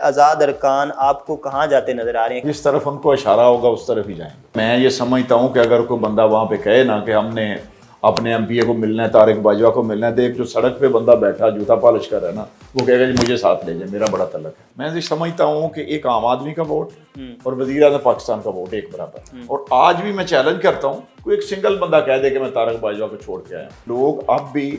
आज़ाद अरकान आपको कहाँ जाते नजर आ रहे हैं? जिस तरफ उनको इशारा होगा उस तरफ ही जाएंगे। मैं ये समझता हूँ कि अगर कोई बंदा वहाँ पे कहे ना कि हमने अपने एमपीए को मिलना है, तारिक बाजवा को मिलना है, तो एक जो सड़क पे बंदा बैठा जूता पॉलिश कर रहा है ना, वो कहेगा जी मुझे साथ ले जाए, मेरा बड़ा तलक है। मैं ये समझता हूँ कि एक आम आदमी का वोट और वज़ीर आज़म पाकिस्तान का वोट एक बराबर। और आज भी मैं चैलेंज करता हूँ, कोई एक सिंगल बंदा कह दे कि मैं तारिक बाजवा को छोड़ के आया। लोग अब भी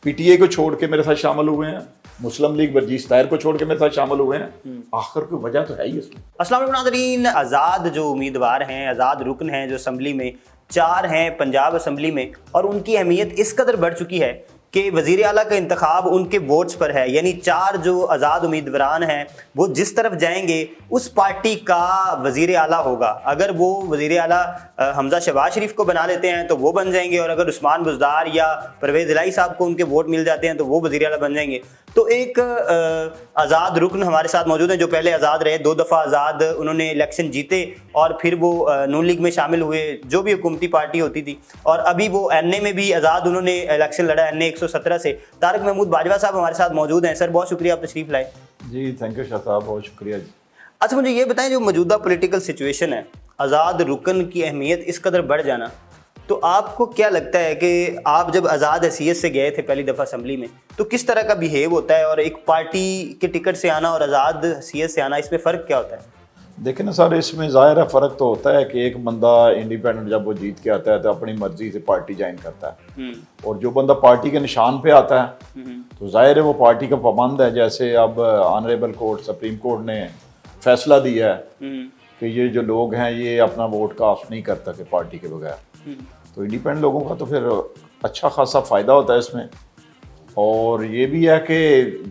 पीटीए को छोड़ के मेरे साथ शामिल हुए हैं, मुस्लिम लीग वर्जीस ताहिर को छोड़ के मेरे साथ शामिल हुए हैं। आखिर कोई वजह तो है ही इसमें। अस्सलाम वालेकुम नाज़रीन, आज़ाद जो उम्मीदवार हैं, आज़ाद रुकन हैं जो असम्बली में 4 हैं पंजाब असम्बली में, और उनकी अहमियत इस कदर बढ़ चुकी है कि वज़ीर आला का इंतखाब उनके वोट्स पर है। यानी 4 जो आज़ाद उम्मीदवारान हैं वो जिस तरफ जाएंगे उस पार्टी का वज़ीर आला होगा। अगर वो वज़ीर आला हमजा शहबाज शरीफ को बना लेते हैं तो वो बन जाएंगे, और अगर उस्मान बुज़दार या परवेज़ इलाही साहब को उनके वोट मिल जाते हैं तो वो वज़ीर आला बन जाएंगे। तो एक आज़ाद रुकन हमारे साथ मौजूद हैं जो पहले आज़ाद रहे, 2 दफ़ा आज़ाद उन्होंने इलेक्शन जीते और फिर वो नून लीग में शामिल हुए जो भी हुकूमती पार्टी होती थी, और अभी वो एनए में भी आज़ाद उन्होंने इलेक्शन लड़ा एनए 117 से। तारिक महमूद बाजवा साहब हमारे साथ मौजूद हैं। सर बहुत शुक्रिया आप तशरीफ़ लाए। जी थैंक यू शाह साहब, बहुत शुक्रिया जी। अच्छा मुझे ये बताएं, जो मौजूदा पॉलिटिकल सिचुएशन है, आज़ाद रुकन की अहमियत इस कदर बढ़ जाना, तो आपको क्या लगता है कि आप जब आज़ाद हैसियत से गए थे पहली दफ़ा असम्बली में तो किस तरह का बिहेव होता है, और एक पार्टी के टिकट से आना और आज़ाद हैसियत से आना, इसमें फ़र्क क्या होता है? देखें ना सर, इसमें ज़ाहिर है फ़र्क तो होता है कि एक बंदा इंडिपेंडेंट जब वो जीत के आता है तो अपनी मर्जी से पार्टी ज्वाइन करता है, और जो बंदा पार्टी के निशान पे आता है तो ज़ाहिर है वो पार्टी का पाबंद है। जैसे अब ऑनरेबल कोर्ट सुप्रीम कोर्ट ने फैसला दिया है कि ये जो लोग हैं ये अपना वोट कास्ट नहीं कर सके पार्टी के बगैर, तो इंडिपेंडेंट लोगों का तो फिर अच्छा खासा फ़ायदा होता है इसमें। और ये भी है कि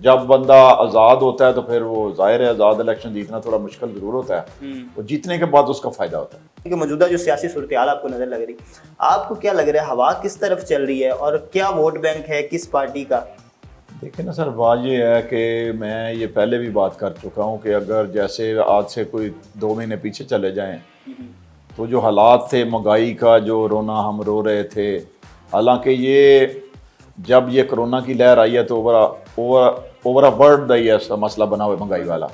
जब बंदा आज़ाद होता है तो फिर वो ज़ाहिर है आज़ाद इलेक्शन जीतना थोड़ा मुश्किल ज़रूर होता है, और जीतने के बाद उसका फ़ायदा होता है। कि मौजूदा जो सियासी सूरत हाल आपको नज़र लग रही, आपको क्या लग रहा है हवा किस तरफ चल रही है और क्या वोट बैंक है किस पार्टी का? देखिए ना सर, बात ये है कि मैं ये पहले भी बात कर चुका हूँ कि अगर जैसे आज से कोई 2 महीने पीछे चले जाएं तो जो हालात थे महंगाई का, जो रोना हम रो रहे थे, हालांकि ये जब ये कोरोना की लहर आई है तो ओवर वर्ल्ड ये मसला बना हुआ है महंगाई वाला।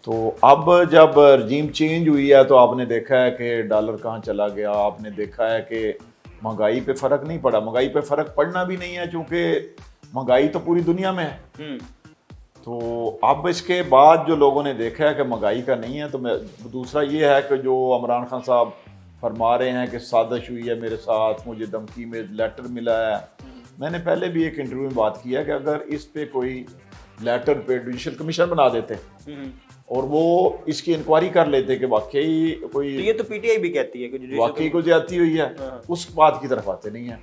तो अब जब रजीम चेंज हुई है तो आपने देखा है कि डॉलर कहाँ चला गया, आपने देखा है कि महंगाई पे फ़र्क नहीं पड़ा, महंगाई पे फ़र्क पड़ना भी नहीं है क्योंकि महंगाई तो पूरी दुनिया में है। तो अब इसके बाद जो लोगों ने देखा है कि महंगाई का नहीं है, तो दूसरा ये है कि जो इमरान खान साहब फरमा रहे हैं कि साजिश हुई है मेरे साथ, मुझे धमकी में लेटर मिला है। मैंने पहले भी एक इंटरव्यू में बात की है कि अगर इस पे कोई लेटर पे जुडिशल कमीशन बना देते और वो इसकी इंक्वायरी कर लेते कि वाकई कोई, तो ये तो पीटीआई भी कहती है कि वाकई को ज्यादती हुई है, उस बात की तरफ आते नहीं है।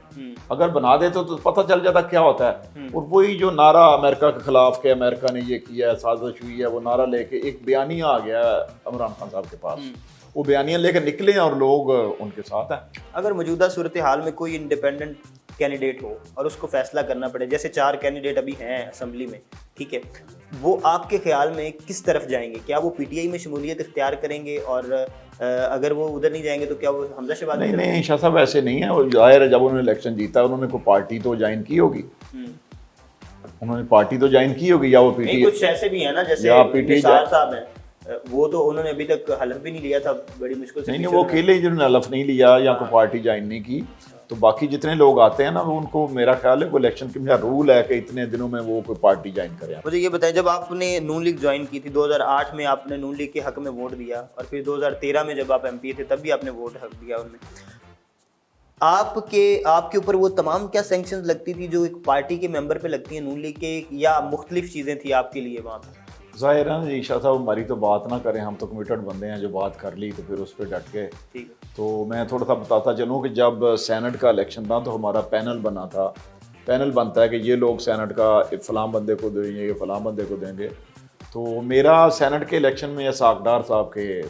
अगर बना देते तो पता चल जाता क्या होता है। और वही जो नारा अमेरिका के खिलाफ के अमेरिका ने ये किया है, साजिश हुई है, वो नारा लेके एक बयानिया आ गया इमरान खान साहब के पास, वो बयानिया लेकर निकले हैं और लोग उनके साथ हैं। अगर मौजूदा सूरत हाल में कोई इंडिपेंडेंट कैंडिडेट हो और उसको फैसला करना पड़े, जैसे 4 कैंडिडेट अभी हैं असम्बली में, ठीक है, वो आपके ख्याल में किस तरफ जाएंगे? क्या वो पीटीआई में शमूलियत इख्तियार करेंगे, और अगर वो उधर नहीं जाएंगे तो क्या वो हमजा शहबाज? नहीं शाह साहब ऐसे नहीं है। वो जाहिर है जब उन्होंने इलेक्शन जीता उन्होंने कोई पार्टी तो ज्वाइन की होगी, उन्होंने पार्टी तो ज्वाइन की होगी, या वो पीटीआई, कुछ ऐसे भी है ना जैसे निसार साहब हैं, वो तो उन्होंने अभी तक हलफ भी नहीं लिया था, बड़ी मुश्किल से। नहीं वो अकेले ही जिन्होंने हलफ नहीं लिया या कोई पार्टी ज्वाइन नहीं की, तो बाकी जितने लोग आते हैं ना वो उनको, मेरा ख्याल है कोई इलेक्शन कमीशन रूल है कि इतने दिनों में वो कोई पार्टी ज्वाइन करे। मुझे ये बताएं, जब आपने नून लीग ज्वाइन की थी 2008 में, आपने नून लीग के हक में वोट दिया, और फिर 2013 में जब आप एमपी थे तब भी आपने वोट हक दिया उनमें, आपके ऊपर वो तमाम क्या सैंक्शंस लगती थी जो एक पार्टी के मेंबर पे लगती हैं नून लीग के, या मुख्तलिफ चीज़ें थी आपके लिए वहाँ पर? ज़ाहिर है जी शाह साहब, हमारी तो बात ना करें, हम तो कमिटेड बंदे हैं, जो बात कर ली तो फिर उस पर डट गए। ठीक है। तो मैं थोड़ा सा बताता चलूँ कि जब सेनेट का इलेक्शन था तो हमारा पैनल बना था, पैनल बनता है कि ये लोग सेनेट का फ़लाँ बंदे को देंगे, ये फ़लाँ बंदे को देंगे। तो मेरा सेनेट के इलेक्शन में साकडार साहब के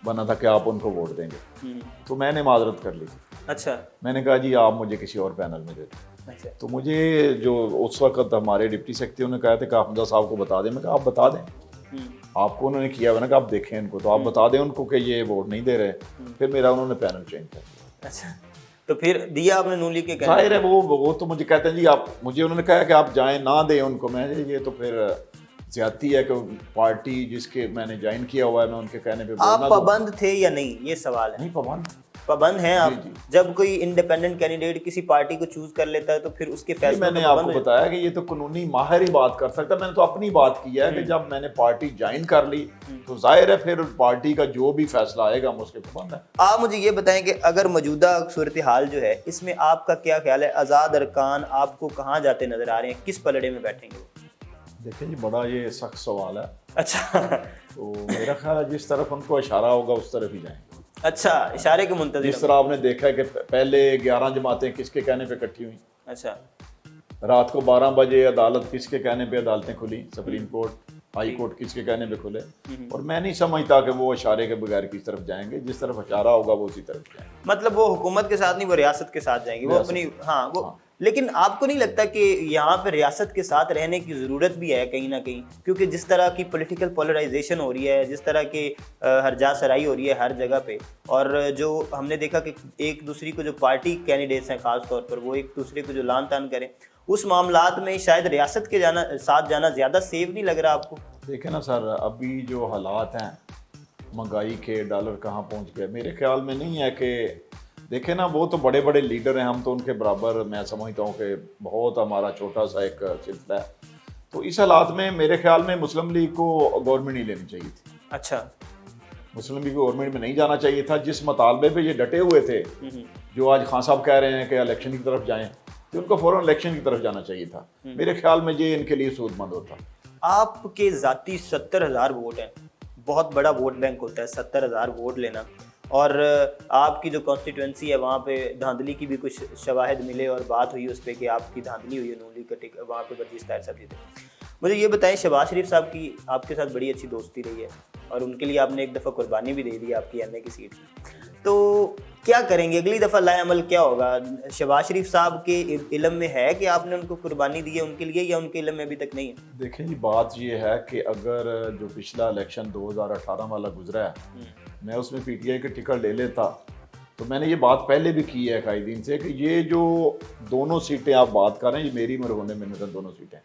बना था कि आप उनको वोट देंगे, तो मैंने माजरत कर ली। अच्छा। मैंने कहा जी आप मुझे किसी और पैनल में दे दें। अच्छा। तो मुझे जो उस वक्त हमारे डिप्टी सेक्रेटरी ने कहा था कि हमजा साहब को बता दें। मैं कहा आप बता दें, आपको उन्होंने किया हुआ ना कि आप देखें इनको, तो आप बता दें उनको कि ये वोट नहीं दे रहे। फिर मेरा उन्होंने पैनल चेंज कर दिया। अच्छा, तो फिर दिया आपने नून लीग के? जाहिर है वो तो मुझे कहते हैं जी आप, मुझे उन्होंने कहा कि आप जाएं ना दें उनको। मैं ये तो फिर ज्यादती है कि पार्टी जिसके मैंने ज्वाइन किया हुआ है मैं उनके कहने पे आप बोलना दूं। पाबंद थे या नहीं, ये सवाल है। नहीं पाबंद। पाबंद हैं आप? जी। जब कोई इंडिपेंडेंट कैंडिडेट किसी पार्टी को चूज कर लेता है तो फिर उसके ये फैसलों मैंने पे पाबंद आपको हो बताया कि ये तो कानूनी माहिर ही बात कर सकता है। मैंने तो अपनी बात की है कि जब मैंने पार्टी ज्वाइन कर ली तो जाहिर है फिर पार्टी का जो भी फैसला आएगा हम उसके पाबंद है। आप मुझे ये बताएं कि अगर मौजूदा सूरत हाल जो है इसमें आपका क्या ख्याल है, आज़ाद अरकान आपको कहाँ जाते नजर आ रहे हैं, किस पलड़े में बैठेंगे वो? देखिए जी बड़ा ये सख्त सवाल है। अच्छा। तो मेरा ख्याल है जिस तरफ उनको इशारा होगा उस तरफ ही जाएंगे। अच्छा, इशारे के मुंतज़िर। जिस तरह आपने देखा है कि पहले 11 जमातें किसके कहने पे इकट्ठी हुई, अच्छा। रात को 12 बजे अदालत किसके कहने पे अदालतें खुली, सुप्रीम कोर्ट हाई कोर्ट किसके कहने पे खुले। और मैं नहीं समझता कि वो इशारे के बगैर किस तरफ जाएंगे, जिस तरफ इशारा होगा वो उसी तरफ जाएंगे। मतलब वो हुकूमत के साथ नहीं, वो रियासत के साथ जाएंगे, वो अपनी, हाँ वो। लेकिन आपको नहीं लगता कि यहाँ पे रियासत के साथ रहने की ज़रूरत भी है कहीं ना कहीं, क्योंकि जिस तरह की पॉलिटिकल पोलराइजेशन हो रही है, जिस तरह के हरजा सराई हो रही है हर जगह पे, और जो हमने देखा कि एक दूसरे को जो पार्टी कैंडिडेट्स हैं खास तौर पर वो एक दूसरे को जो लान तान करें, उस मामलात में शायद रियासत के साथ जाना ज़्यादा सेफ नहीं लग रहा आपको? देखें ना सर, अभी जो हालात हैं महंगाई के, डॉलर कहाँ पहुँच गया, मेरे ख्याल में नहीं है कि देखें ना वो तो बड़े बड़े लीडर हैं, हम तो उनके बराबर मैं समझता हूँ कि बहुत हमारा छोटा सा एक सिलसिला है। तो इस हालात में मेरे ख्याल में मुस्लिम लीग को गवर्नमेंट नहीं लेनी चाहिए थी। अच्छा। मुस्लिम लीग को गवर्नमेंट में नहीं जाना चाहिए था। जिस मुतालबे पे ये डटे हुए थे, जो आज खान साहब कह रहे हैं कि इलेक्शन की तरफ जाएं, तो उनको फ़ौरन इलेक्शन की तरफ जाना चाहिए था। मेरे ख्याल में ये इनके लिए सूदमंद होता। आपके ज़ाती 70,000 वोट हैं, बहुत बड़ा वोट बैंक होता है 70,000 वोट लेना, और आपकी जो कॉन्स्टिट्यूंसी है वहाँ पे धांधली की भी कुछ शवाहिद मिले और बात हुई उस पर कि आपकी धांधली हुई है, नून लीग का वहाँ पे वर्जीश ताहिर साहब जी थे। मुझे ये बताएं, शहबाज शरीफ साहब की आपके साथ बड़ी अच्छी दोस्ती रही है और उनके लिए आपने एक दफ़ा कुर्बानी भी दे दी आपकी एमए की सीट की, तो क्या करेंगे अगली दफ़ा, लाए अमल क्या होगा? शहबाज शरीफ साहब के इल्म में है कि आपने उनको कुर्बानी दी है उनके लिए, या उनके इल्म में अभी तक नहीं है? देखें जी बात ये है कि अगर जो पिछला इलेक्शन 2018 वाला गुजरा है, मैं उसमें पीटीआई के टिकट ले लेता, तो मैंने ये बात पहले भी की है कायदीन से कि ये जो दोनों सीटें आप बात कर रहे हैं ये मेरी मरहूने में नजर दोनों सीटें,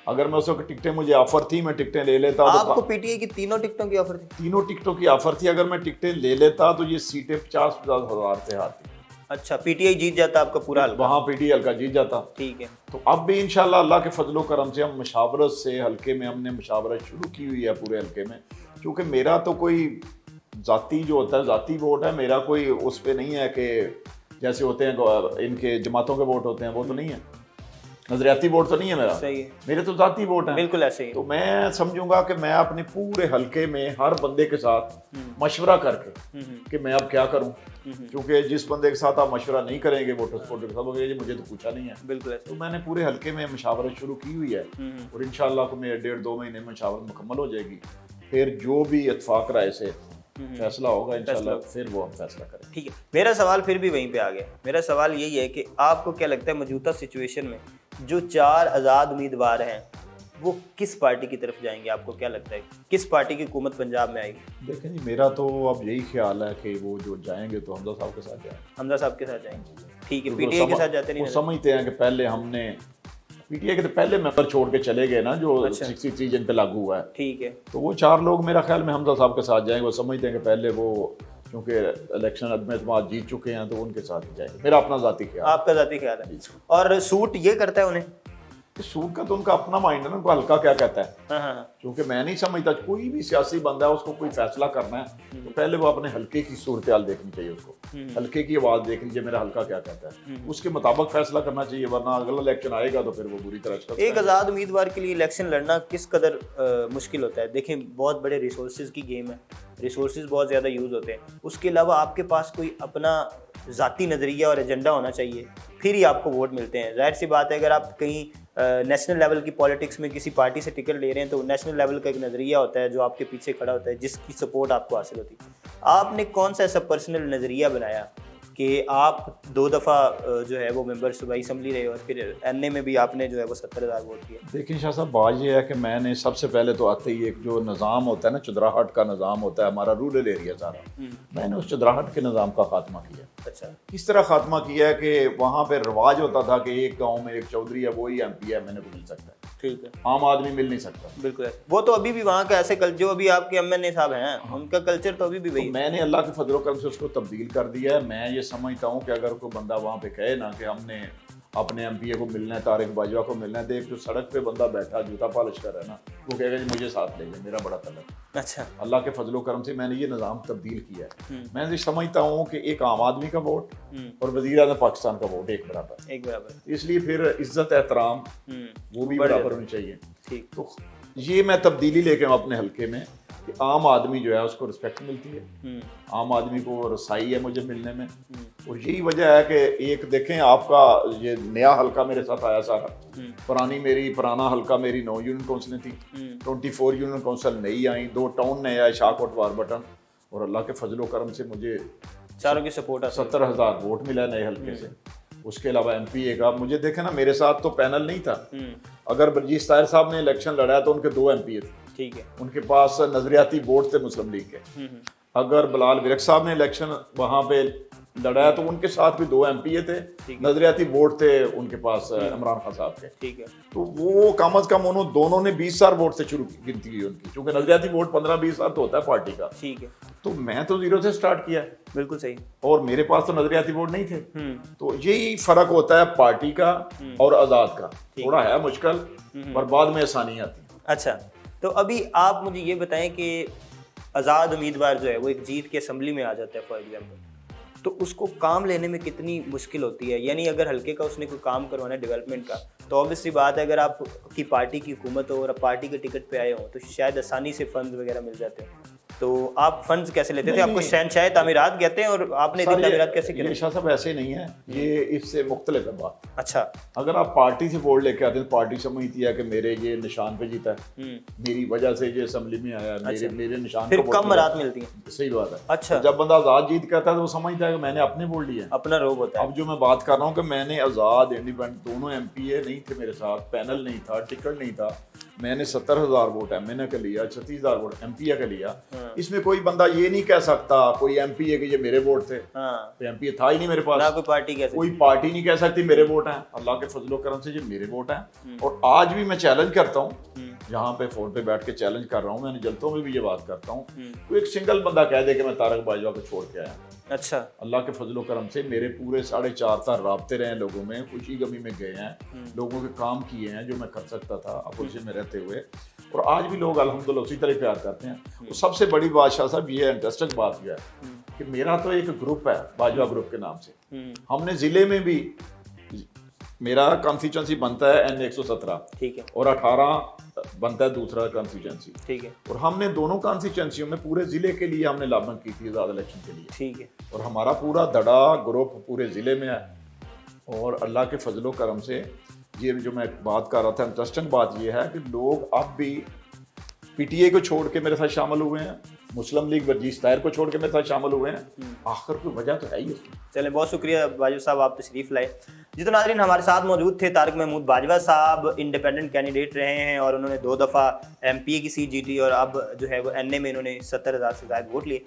अगर मैं उस वक्त टिकटें मुझे ऑफर थी मैं टिकटें ले लेता। आपको पीटीआई की तीनों टिकटों की ऑफर थी? तीनों टिकटों की ऑफर थी, अगर मैं टिकटें ले लेता तो ये सीटें 50-50 हज़ार से हारती। अच्छा, पीटीआई जीत जाता आपका पूरा हल्का? वहाँ पीटीआई हल्का जीत जाता। ठीक है। तो अब भी इंशाल्लाह अल्लाह के फजलो करम से हम मुशावरत से हल्के में हमने मुशावरत शुरू की हुई है पूरे हल्के में, क्योंकि मेरा तो कोई जाती जो होता है जाती वोट है, मेरा कोई उस पर नहीं है कि जैसे होते हैं इनके जमातों के वोट होते हैं, वो तो नहीं है, नजरियाती वोट तो नहीं है मेरा। सही है। मेरे तो जाती वोट है। बिल्कुल ऐसे ही। तो मैं समझूंगा कि मैं अपने पूरे हल्के में हर बंदे के साथ मशवरा करके कि मैं अब क्या करूं, क्योंकि जिस बंदे के साथ आप मशवरा नहीं करेंगे वोटर्स को मुझे तो पूछा नहीं है। बिल्कुल ऐसे। तो मैंने पूरे हल्के में मशावरत शुरू की हुई है और इंशाल्लाह को मेरे 1.5-2 महीने में मशावरत मुकम्मल हो जाएगी। फिर जो भी इत्फाक राय से फैसला होगा इंशाल्लाह फिर वो हम फैसला करें। ठीक है। मेरा सवाल फिर भी वहीं पे आ गया। मेरा सवाल यही है कि आपको क्या लगता है मौजूदा सिचुएशन में जो 4 आज़ाद उम्मीदवार हैं वो किस पार्टी की तरफ जाएंगे? आपको क्या लगता है किस पार्टी की हुकूमत पंजाब में आएगी? देखें जी मेरा तो अब यही ख्याल है कि वो जो जाएंगे तो हमजा साहब के साथ जाएंगे। हमजा साहब के साथ जाएंगे, ठीक है। पीटीआई के साथ जाते नहीं? वो समझते हैं कि पहले हमने पीटीआई के तो पहले मेंबर छोड़ के चले गए ना, जो 63 जिन पे लागू हुआ है, ठीक है, तो वो 4 लोग मेरा ख्याल में हमजा साहब के साथ जाएंगे। वो समझते हैं कि पहले वो क्योंकि इलेक्शन अदम एतमाद जीत चुके हैं तो उनके साथ ही जाएंगे। मेरा अपना जाती ख्याल। आपका जाती ख्याल है। और सूट ये करता है उन्हें? सूट का तो उनका अपना माइंड है ना, उनको हल्का क्या कहता है। हाँ। क्योंकि मैं नहीं समझता कोई भी सियासी बंदा है उसको कोई फैसला करना है तो पहले वो अपने हल्के की सूरत हाल देखनी चाहिए, उसको हल्के की आवाज़ देखनी चाहिए, मेरा हल्का क्या कहता है, उसके मुताबिक फैसला करना चाहिए, वरना अगला इलेक्शन आएगा तो फिर वो बुरी तरह। एक आज़ाद उम्मीदवार के लिए इलेक्शन लड़ना किस कदर मुश्किल होता है? देखें बहुत बड़े रिसोर्सेज की गेम है, रिसोर्सेज बहुत ज़्यादा यूज़ होते हैं, उसके अलावा आपके पास कोई अपना ज़ाती नज़रिया और एजेंडा होना चाहिए, फिर ही आपको वोट मिलते हैं। जाहिर सी बात है अगर आप कहीं नेशनल लेवल की पॉलिटिक्स में किसी पार्टी से टिकट ले रहे हैं तो नेशनल लेवल का एक नज़रिया होता है जो आपके पीछे खड़ा होता है, जिसकी सपोर्ट आपको हासिल होती है। आपने कौन सा ऐसा पर्सनल नज़रिया बनाया कि आप 2 दफ़ा जो है वो मेंबर सूबाई असम्बली रहे और फिर एनए में भी आपने जो है वो 70,000 वोट किया? देखिए शाह साहब, बात ये है कि मैंने सबसे पहले तो आते ही एक जो निज़ाम होता है ना, चुदराहट का निज़ाम होता है, हमारा रूरल एरिया सारा, मैंने उस चुदराहट के निज़ाम का खात्मा किया। अच्छा। किस तरह खात्मा किया है कि वहाँ पे रिवाज होता था कि एक गाँव में एक चौधरी है वही MP है, मैंने बदल सकता है। ठीक है, आम आदमी मिल नहीं सकता। बिल्कुल। वो तो अभी भी वहाँ का ऐसे जो अभी आपके MNA साहब हैं उनका कल्चर तो अभी भी वही तो मैंने अल्लाह के फजलो करम से उसको तब्दील कर दिया है। मैं ये समझता हूँ कि अगर कोई बंदा वहाँ पे कहे ना कि हमने अपने MPA को मिलना है, तारिक बाजवा को मिलना है, देख जो सड़क पे बंदा बैठा जूता पॉलिश कर रहा है ना, वो कहेगा जी मुझे साथ ले जाए, मेरा बड़ा तलब। अच्छा, अल्लाह के फजलो करम से मैंने ये निज़ाम तब्दील किया है। मैं ये समझता हूँ कि एक आम आदमी का वोट और वज़ीर आज़म पाकिस्तान का वोट एक बराबर, इसलिए फिर इज्जत एहतराम वो भी बराबर होनी चाहिए। ठीक, तो ये मैं तब्दीली लेके अपने हल्के में कि आम आदमी जो है उसको रिस्पेक्ट मिलती है, आम आदमी को रसाई है मुझे मिलने में। और यही वजह है कि एक देखें आपका ये नया हल्का मेरे साथ आया सारा, पुराना हल्का मेरी 9 यूनियन काउंसिलें थी, 24 यूनियन काउंसिल नई आई, 2 टाउन नए आए, शाहकोट वारबटन। और अल्लाह के फजलो करम से मुझे चारों की सपोर्ट 70,000 वोट मिला नए हल्के से। उसके अलावा MPA का मुझे देखे ना, मेरे साथ तो पैनल नहीं था। अगर बलजीत ताहिर साहब ने इलेक्शन लड़ा तो उनके 2 MPA थे, ठीक है, उनके पास नजरियाती वोट थे मुस्लिम लीग के। अगर बिलाल विरक साहब ने इलेक्शन वहां पे लड़ा तो उनके साथ भी 2 MPA थे, नजरियाती वोट थे उनके पास इमरान खान साहब के, ठीक है। तो वो कम अज कम उन्होंने दोनों ने 20,000 वोट से शुरू की गिनती की उनकी, क्योंकि नजरियाती वोट 15-20,000 तो होता है पार्टी का, ठीक है। तो मैं तो 0 से स्टार्ट किया, बिल्कुल सही, और मेरे पास तो नजरियाती वोट नहीं थे। तो यही फर्क होता है पार्टी का और आजाद का, थोड़ा है मुश्किल पर बाद में आसानी आती है। अच्छा, तो अभी आप मुझे ये बताएं कि आज़ाद उम्मीदवार जो है वो एक जीत के असम्बली में आ जाता है फॉर एग्जाम्पल, तो उसको काम लेने में कितनी मुश्किल होती है? यानी अगर हल्के का उसने कोई काम करवाना है डेवलपमेंट का, तो ऑब्वियसली बात है अगर आपकी पार्टी की हुकूमत हो और आप पार्टी के टिकट पे आए हो तो शायद आसानी से फंड्स वगैरह मिल जाते हैं। तो आप फंड्स कैसे लेते थे? आपको शहनशाह तामीरात कहते हैं और आपने तामीरात कैसे किया? शाह साहब ऐसे नहीं है, ये इससे मुख्तलिफ है बात। अच्छा, अगर आप पार्टी से वोट लेके आते हैं, पार्टी समझती है कि मेरे ये निशान पे जीता है, मेरी वजह से ये असेंबली में आया, मेरे निशान फिर कम राहत मिलती है। सही बात है। अच्छा, जब बंदा आजाद जीत करता है तो वो समझता है कि मैंने अपने वोट लिए, अपना रोब होता है। अब जो मैं बात कर रहा हूँ कि मैंने आजाद इंडिपेंडेंट दोनों MPA नहीं थे मेरे साथ, पैनल नहीं था, टिकट नहीं था, मैंने 70,000 वोट MNA का लिया, 36,000 वोट MPA का लिया। इसमें कोई बंदा ये नहीं कह सकता कोई MPA के ये मेरे वोट थे, कोई MPA था ही नहीं मेरे पास, कोई पार्टी नहीं कह सकती मेरे वोट हैं। अल्लाह के फजलो करम से ये मेरे वोट हैं। और आज भी मैं चैलेंज करता हूँ, यहाँ पे फोन पे बैठ के चैलेंज कर रहा हूँ, मैंने जलतों में भी ये बात करता हूँ, कोई एक सिंगल बंदा कह दे कि मैं तारक बाजवा को छोड़ के आया। अच्छा, अल्लाह के फजलो करम से मेरे पूरे 4.5 साल राब्ते रहे लोगों में, खुशी गमी में गए हैं, लोगों के काम किए हैं जो मैं कर सकता था अपोजिशन में रहते हुए, और आज भी लोग अल्हम्दुलिल्लाह उसी तरह प्यार करते हैं। और सबसे बड़ी बात शाह साहब ये इंटरेस्टिंग बात यह है कि मेरा तो एक ग्रुप है बाजवा ग्रुप के नाम से, हमने जिले में भी, मेरा कॉन्स्टिट्यूंसी बनता है N117, ठीक है, और 18 बनता है दूसरा कॉन्स्टिट्यूंसी, ठीक है, और हमने दोनों कॉन्स्टिट्यूंसियों में पूरे जिले के लिए हमने लॉबिंग की थी आजाद इलेक्शन के लिए, ठीक है, और हमारा पूरा धड़ा ग्रुप पूरे जिले में है। और अल्लाह के फजलो करम से ये जो मैं बात कर रहा था, इंटरेस्टिंग बात ये है कि लोग अब भी PTA को छोड़ के मेरे साथ शामिल हुए हैं, मुस्लिम लीग बलजीत ताहिर को छोड़ के मेरे साथ शामिल हुए हैं। आखिर कोई वजह तो है ही उसकी। चलें, बहुत शुक्रिया बाजवा साहब, आप तशरीफ़ लाए। जी तो नाज़रीन, हमारे साथ मौजूद थे तारिक महमूद बाजवा साहब, इंडिपेंडेंट कैंडिडेट रहे हैं और उन्होंने 2 दफ़ा MPA की सीट जीती और अब जो है वो NA में इन्होंने 70,000 से ज़्यादा वोट लिए।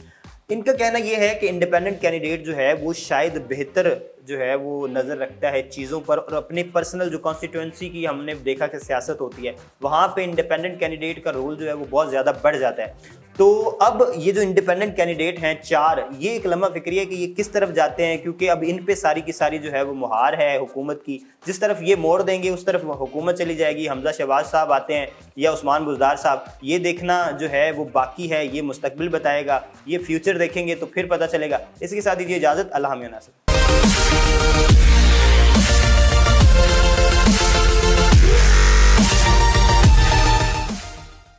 इनका कहना ये है कि इंडिपेंडेंट कैंडिडेट जो है वो शायद बेहतर जो है वो नज़र रखता है चीज़ों पर, और अपने पर्सनल जो कॉन्स्टिट्यूंसी की हमने देखा कि सियासत होती है वहाँ पे इंडिपेंडेंट कैंडिडेट का रोल जो है वो बहुत ज़्यादा बढ़ जाता है। तो अब ये जो इंडिपेंडेंट कैंडिडेट हैं 4, ये एक लम्हा फिक्री है कि ये किस तरफ जाते हैं, क्योंकि अब इन पे सारी की सारी जो है वो मुहार है हुकूमत की। जिस तरफ ये मोड़ देंगे उस तरफ हुकूमत चली जाएगी, हमजा शहबाज साहब आते हैं या उस्मान बुज़दार साहब, ये देखना जो है वो बाकी है, ये मुस्तकबिल बताएगा, ये फ्यूचर देखेंगे तो फिर पता चलेगा। इसके साथ दीजिए इजाज़त, अल्लाह हमें नासिर।